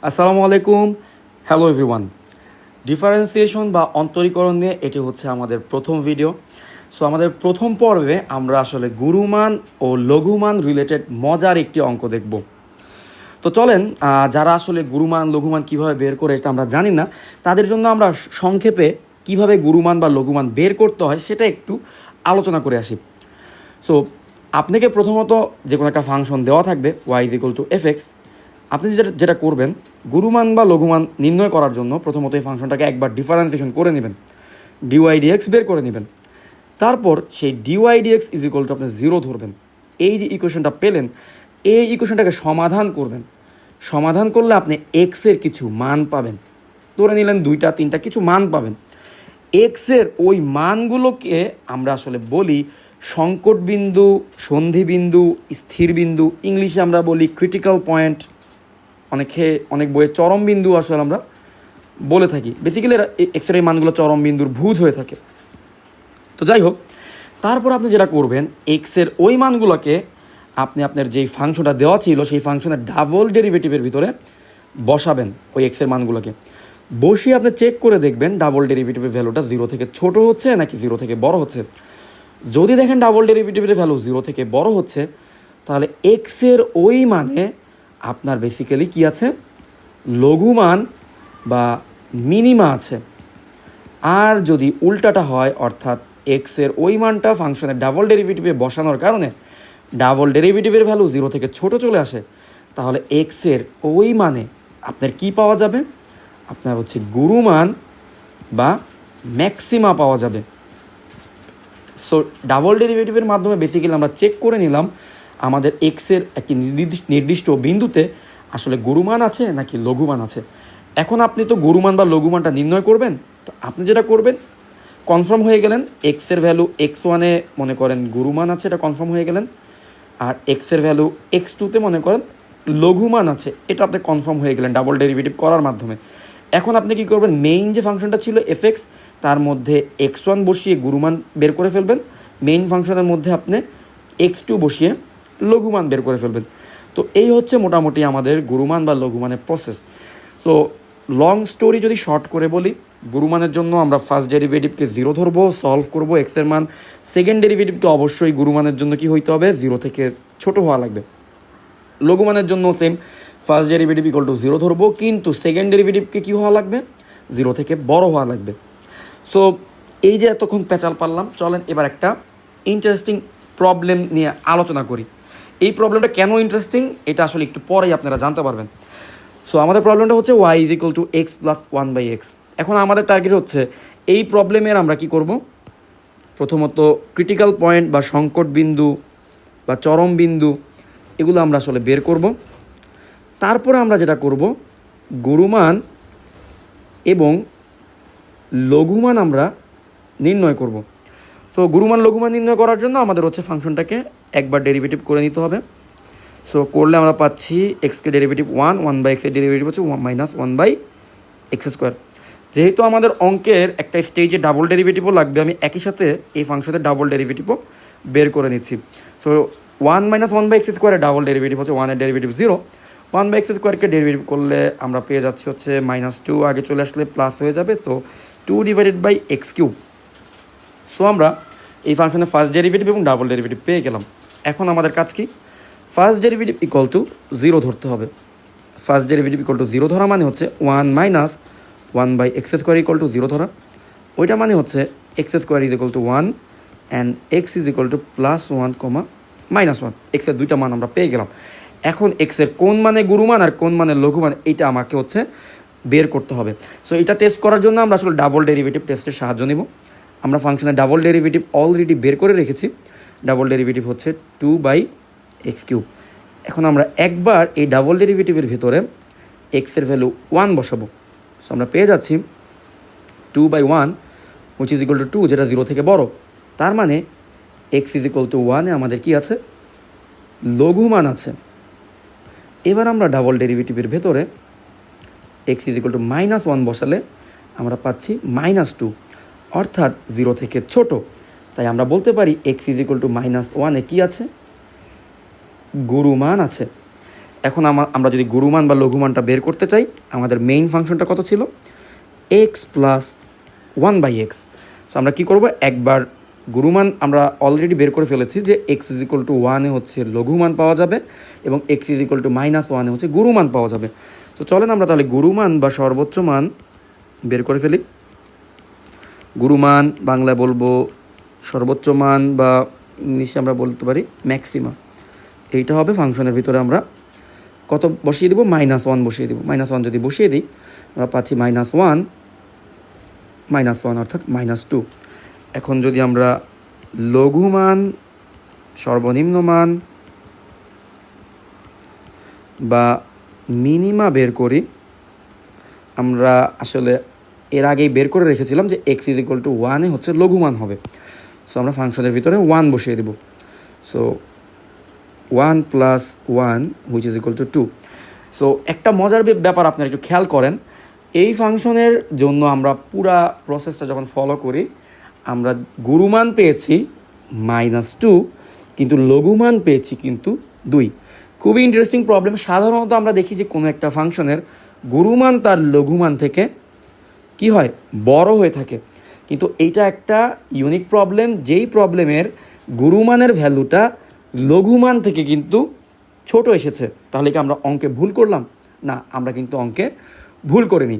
আসসালামু আলাইকুম। Hello everyone. Differentiation বা অন্তরীকরণ নিয়ে এটি হচ্ছে আমাদের প্রথম ভিডিও। সো আমাদের প্রথম পর্বে আমরা আসলে গুরুমান ও লঘুমান রিলেটেড মজার একটি অঙ্ক দেখব। তো চলেন, যারা আসলে গুরুমান লঘুমান কিভাবে বের করে এটা আমরা জানি না, তাদের জন্য আমরা সংক্ষেপে কিভাবে গুরুমান বা লঘুমান বের করতে হয় সেটা একটু আলোচনা করে আসি। সো আপনাকে প্রথমত যে কোনো একটা ফাংশন দেওয়া থাকবে y=f(x). আপনি যেটা করবেন, গুরুমান বা লঘুমান নির্ণয় করার জন্য প্রথমত এই ফাংশনটাকে একবার ডিফারেন্সিয়েশন করে নেবেন, dy/dx বের করে নেবেন। তারপর সেই dy/dx আপনি 0 ধরবেন। এই যে ইকুয়েশনটা পেলেন, এই ইকুয়েশনটাকে সমাধান করবেন। সমাধান করলে আপনি এক্সের কিছু মান পাবেন। ধরে নিলেন 2টা 3টা কিছু মান পাবেন। এক্সের ওই মানগুলোকে আমরা আসলে বলি সংকট বিন্দু, সন্ধি বিন্দু, স্থির বিন্দু, ইংলিশে আমরা বলি ক্রিটিক্যাল পয়েন্ট, অনেক বইয়ে চরম বিন্দু আসলে আমরা বলে থাকি। বেসিক্যালি এক্সের এই মানগুলো চরম বিন্দুর ভুজ হয়ে থাকে। তো যাই হোক, তারপর আপনি যেটা করবেন, এক্সের ওই মানগুলোকে আপনি আপনার যেই ফাংশনটা দেওয়া ছিল সেই ফাংশনের ডাবল ডেরিভেটিভের ভিতরে বসাবেন। ওই এক্সের মানগুলোকে বসিয়ে আপনি চেক করে দেখবেন ডাবল ডেরিভেটিভের ভ্যালুটা 0 থেকে ছোট হচ্ছে নাকি 0 থেকে বড় হচ্ছে। যদি দেখেন ডাবল ডেরিভেটিভের ভ্যালু 0 থেকে বড় হচ্ছে, তাহলে এক্সের ওই মানে আপনার বেসিক্যালি কী আছে, লঘুমান বা মিনিমা আছে। আর যদি উল্টাটা হয়, অর্থাৎ এক্সের ওই মানটা ফাংশনের ডাবল ডেরিভেটিভে বসানোর কারণে ডাবল ডেরিভেটিভের ভ্যালু 0 থেকে ছোট চলে আসে, তাহলে এক্সের ওই মানে আপনার কি পাওয়া যাবে, আপনার হচ্ছে গুরুমান বা ম্যাক্সিমা পাওয়া যাবে। সো ডাবল ডেরিভেটিভের মাধ্যমে বেসিক্যালি আমরা চেক করে নিলাম আমাদের এক্সের একটি নির্দিষ্ট বিন্দুতে আসলে গুরুমান আছে নাকি লঘুমান আছে। এখন আপনি তো গুরুমান বা লঘুমানটা নির্ণয় করবেন। তো আপনি যেটা করবেন, কনফার্ম হয়ে গেলেন এক্সের ভ্যালু x1-এ মনে করেন গুরুমান আছে, এটা কনফার্ম হয়ে গেলেন। আর এক্সের ভ্যালু x2-তে মনে করেন লঘুমান আছে, এটা আপনি কনফার্ম হয়ে গেলেন ডাবল ডেরিভেটিভ করার মাধ্যমে। এখন আপনি কি করবেন, মেইন যে ফাংশনটা ছিল f(x), তার মধ্যে x1 বসিয়ে গুরুমান বের করে ফেলবেন। মেইন ফাংশনের মধ্যে আপনি x2 বসিয়ে লঘুমান বের করে ফেলবেন। তো এই হচ্ছে মোটামুটি আমাদের গুরুমান বা লঘুমানের প্রসেস। সো লং স্টোরি যদি শর্ট করে বলি, গুরুমানের জন্য আমরা ফার্স্ট ডেরিভেটিভকে 0 ধরবো, সলভ করবো এক্সের মান। সেকেন্ড ডেরিভেটিভকে অবশ্যই গুরুমানের জন্য কি হইতে হবে, 0 থেকে ছোট হওয়া লাগবে। লঘুমানের জন্য সেম, ফার্স্ট ডেরিভেটিভ =0 ধরবো, কিন্তু সেকেন্ড ডেরিভেটিভকে কী হওয়া লাগবে, 0 থেকে বড় হওয়া লাগবে। সো এই যে এতক্ষণ পেঁচাল পারলাম, চলেন এবার একটা ইন্টারেস্টিং প্রবলেম নিয়ে আলোচনা করি। এই প্রবলেমটা কেন ইন্টারেস্টিং এটা আসলে একটু পরেই আপনারা জানতে পারবেন। সো আমাদের প্রবলেমটা হচ্ছে y=x + 1/x। এখন আমাদের টার্গেট হচ্ছে এই প্রবলেমের আমরা কি করব, প্রথমত ক্রিটিক্যাল পয়েন্ট বা সংকট বিন্দু বা চরম বিন্দু এগুলো আমরা আসলে বের করব। তারপরে আমরা যেটা করব, গুরুমান এবং লঘুমান আমরা নির্ণয় করব। তো গুরুমান লঘুমান নির্ণয় করার জন্য আমাদের হচ্ছে ফাংশনটাকে একবার ডেরিভেটিভ করে নিতে হবে। সো করলে আমরা পাচ্ছি এক্সকে ডেরিভেটিভ 1/x এর ডেরিভেটিভ হচ্ছে -1/x²। যেহেতু আমাদের অঙ্কের একটা স্টেজে ডাবল ডেরিভেটিভও লাগবে, আমি একই সাথে এই ফাংশনের ডাবল ডেরিভেটিভও বের করে নিচ্ছি। সো 1 - 1/x² ডাবল ডেরিভেটিভ হচ্ছে 1 এর ডেরিভেটিভ 0। 1/x²কে ডেরিভেটিভ করলে আমরা পেয়ে যাচ্ছি হচ্ছে -2, আগে চলে আসলে প্লাস হয়ে যাবে, তো 2/x³। সো আমরা এই ফাংশনের ফার্স্ট ডেরিভেটিভ এবং ডাবল ডেরিভেটিভ পেয়ে গেলাম। এখন আমাদের কাজ কি, ফার্স্ট ডেরিভেটিভ =0 ধরতে হবে। ফার্স্ট ডেরিভেটিভ =0 ধরা মানে হচ্ছে 1 - 1/x² 0 ধরা। ওইটা মানে হচ্ছে x² = 1 অ্যান্ড x +1, -1। এক্সের দুইটা মান আমরা পেয়ে গেলাম। এখন এক্সের কোন মানে গুরুমান আর কোন মানে লঘুমান এটা আমাকে হচ্ছে বের করতে হবে। সো এটা টেস্ট করার জন্য আমরা আসলে ডাবল ডেরিভেটিভ টেস্টের সাহায্য নেব। আমরা ফাংশনের ডাবল ডেরিভেটিভ অলরেডি বের করে রেখেছি। ডাবল ডেরিভেটিভ হচ্ছে 2/x³। এখন আমরা একবার এই ডাবল ডেরিভেটিভের ভিতরে এক্সের ভ্যালু 1 বসাবো। সো আমরা পেয়ে যাচ্ছি 2/1 = 2, যেটা 0 থেকে বড়। তার মানে x = 1-এ আমাদের কি আছে, লঘুমান আছে। এবার আমরা ডাবল ডেরিভেটিভের ভেতরে x -1 বসালে আমরা পাচ্ছি -2, অর্থাৎ 0 থেকে ছোট। তাই আমরা বলতে পারি x -1-এ কী আছে, গুরুমান আছে। এখন আমরা যদি গুরুমান বা লঘুমানটা বের করতে চাই, আমাদের মেইন ফাংশনটা কত ছিল? X plus 1/x। সো আমরা কী করবো, একবার গুরুমান আমরা অলরেডি বের করে ফেলেছি যে এক্স ইজ ইকুয়াল টু 1-এ হচ্ছে লঘুমান পাওয়া যাবে এবং এক্স ইজ ইকুয়াল টু -1-এ হচ্ছে গুরুমান পাওয়া যাবে। তো চলেন আমরা তাহলে গুরুমান বা সর্বোচ্চ মান বের করে ফেলি। গুরুমান বাংলায় বলবো সর্বোচ্চ মান, বা ইংলিশে আমরা বলতে পারি ম্যাক্সিমা। এইটা হবে ফাংশনের ভিতরে আমরা কত বসিয়ে দেবো? -1 বসিয়ে দেবো। -1 যদি বসিয়ে দিই আমরা পাচ্ছি -1 অর্থাৎ -2। এখন যদি আমরা লঘুমান, সর্বনিম্ন মান বা মিনিমা বের করি, আমরা আসলে এর আগেই বের করে রেখেছিলাম যে এক্স ইজ ইকুয়াল টু 1-এ হচ্ছে লঘুমান হবে। সো আমরা ফাংশনের ভিতরে 1 বসিয়ে দেব। So 1 + 1 which is equal to 2। So একটা মজার ব্যাপার আপনারা একটু খেয়াল করেন, এই ফাংশনের জন্য আমরা পুরা প্রসেসটা যখন ফলো করি, আমরা গুরুমান পেয়েছি -2, কিন্তু লঘুমান পেয়েছি কিন্তু 2। খুবই ইন্টারেস্টিং প্রবলেম। সাধারণত আমরা দেখি যে কোনো একটা ফাংশনের গুরুমান তার লঘুমান থেকে কি হয়, বড় হয়ে থাকে, কিন্তু এইটা একটা ইউনিক প্রবলেম, যেই প্রবলেমের গুরুমানের ভ্যালুটা লঘুমান থেকে কিন্তু ছোট এসেছে। তাহলে কি আমরা অঙ্কে ভুল করলাম? না, আমরা কিন্তু অঙ্কে ভুল করিনি।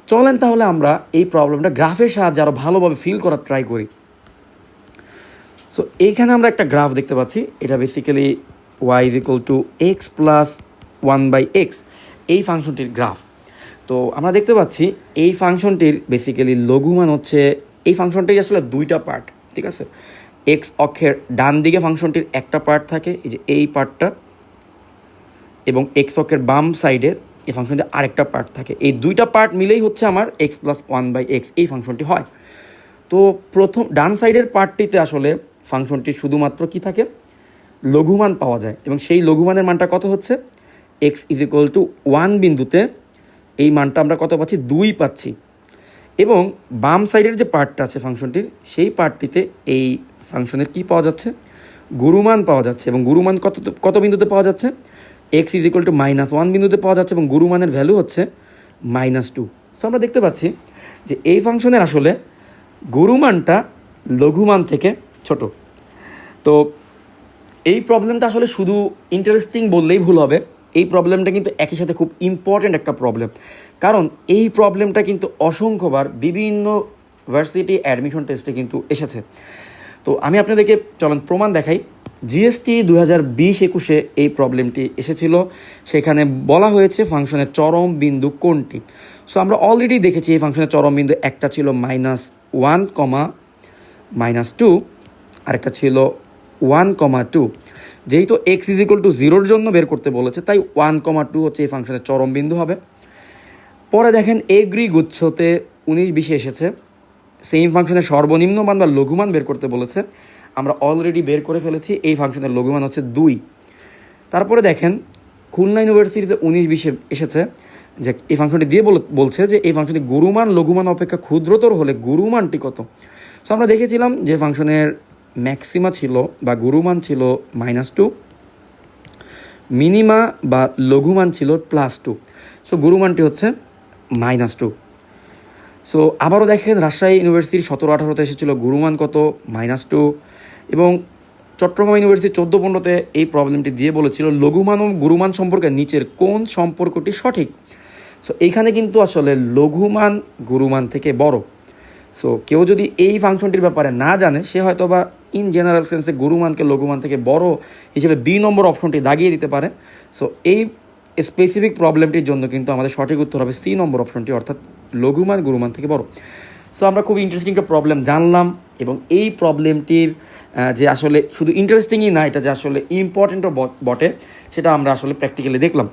চলেন তাহলে আমরা এই প্রবলেমটা গ্রাফের সাহায্যে আরও ভালোভাবে ফিল করার ট্রাই করি। সো এইখানে আমরা একটা গ্রাফ দেখতে পাচ্ছি, এটা basically y is equal two x plus 1/x, এই ফাংশনটির গ্রাফ। তো আমরা দেখতে পাচ্ছি এই ফাংশনটির বেসিক্যালি লঘুমান হচ্ছে, এই ফাংশনটির আসলে দুইটা পার্ট, ঠিক আছে? এক্স অক্ষের ডান দিকে ফাংশনটির একটা পার্ট থাকে, এই যে এই পার্টটা, এবং এক্স অক্ষের বাম সাইডে এই ফাংশনটির আরেকটা পার্ট থাকে। এই দুইটা পার্ট মিলেই হচ্ছে আমার এক্স প্লাস 1/x এই ফাংশনটি হয়। তো প্রথম ডান সাইডের পার্টটিতে আসলে ফাংশনটি শুধুমাত্র কি থাকে, লঘুমান পাওয়া যায়, এবং সেই লঘুমানের মানটা কত হচ্ছে, এক্স ইজ ইকুয়াল টু 1 বিন্দুতে এই মানটা আমরা কত পাচ্ছি, 2 পাচ্ছি। এবং বাম সাইডের যে পার্টটা আছে ফাংশনটির, সেই পার্টটিতে এই ফাংশনের কি পাওয়া যাচ্ছে, গুরুমান পাওয়া যাচ্ছে, এবং গুরুমান কত বিন্দুতে পাওয়া যাচ্ছে, এক্স ইজ ইকুয়াল টু -1 বিন্দুতে পাওয়া যাচ্ছে, এবং গুরুমানের ভ্যালু হচ্ছে -2। সো আমরা দেখতে পাচ্ছি যে এই ফাংশনের আসলে গুরুমানটা লঘুমান থেকে ছোট। তো এই প্রবলেমটা আসলে শুধু ইন্টারেস্টিং বললেই ভুল হবে, এই প্রবলেমটা কিন্তু একই সাথে খুব ইম্পর্ট্যান্ট একটা প্রবলেম, কারণ এই প্রবলেমটা কিন্তু অসংখ্যবার বিভিন্ন ভার্সিটি অ্যাডমিশন টেস্টে কিন্তু এসেছে। তো আমি আপনাদেরকে চলুন প্রমাণ দেখাই। জিএসটি 2020-21 এই প্রবলেমটি এসেছিল, সেখানে বলা হয়েছে ফাংশনের চরম বিন্দু কোনটি। সো আমরা অলরেডি দেখেছি এই ফাংশনের চরম বিন্দু একটা ছিল -1, -2, আরেকটা ছিল 1, 2। যেহেতু এক্স ইজ ইকুয়াল টু 0-র জন্য বের করতে বলেছে, তাই 1, 2 হচ্ছে এই ফাংশনের চরম বিন্দু হবে। পরে দেখেন এগ্রি গুচ্ছতে 19-20 এসেছে, সেম ফাংশনের সর্বনিম্ন মান বা লঘুমান বের করতে বলেছে, আমরা অলরেডি বের করে ফেলেছি, এই ফাংশনের লঘুমান হচ্ছে 2। তারপরে দেখেন খুলনা ইউনিভার্সিটিতে 19-20 এসেছে, যে এই ফাংশনটি দিয়ে বলছে যে এই ফাংশনটি গুরুমান লঘুমান অপেক্ষা ক্ষুদ্রতর হলে গুরুমানটি কত। সো আমরা দেখেছিলাম যে ফাংশনের ম্যাক্সিমা ছিল বা গুরুমান ছিল -2, মিনিমা বা লঘুমান ছিল +2, সো গুরুমানটি হচ্ছে -2। সো আবারও দেখেন রাজশাহী ইউনিভার্সিটির 17-18-তে এসেছিল গুরুমান কত, -2, এবং চট্টগ্রাম ইউনিভার্সিটি 14-15-তে এই প্রবলেমটি দিয়ে বলেছিল লঘুমান ও গুরুমান সম্পর্কে নিচের কোন সম্পর্কটি সঠিক। সো এইখানে কিন্তু আসলে লঘুমান গুরুমান থেকে বড়। সো কেউ যদি এই ফাংশনটির ব্যাপারে না জানে, সে হয়তো বা ইন জেনারেল সেন্সে গুরুমানকে লঘুমান থেকে বড় হিসেবে বি নম্বর অপশনটি দাগিয়ে দিতে পারে। সো এই স্পেসিফিক প্রবলেমটির জন্য কিন্তু আমাদের সঠিক উত্তর হবে সি নম্বর অপশনটি, অর্থাৎ লঘুমান গুরুমান থেকে বড়। সো আমরা খুব ইন্টারেস্টিং একটা প্রবলেম জানলাম, এবং এই প্রবলেমটির যে আসলে শুধু ইন্টারেস্টিংই না, এটা যে আসলে ইম্পর্টেন্টও বটে, সেটা আমরা আসলে প্র্যাকটিক্যালি দেখলাম।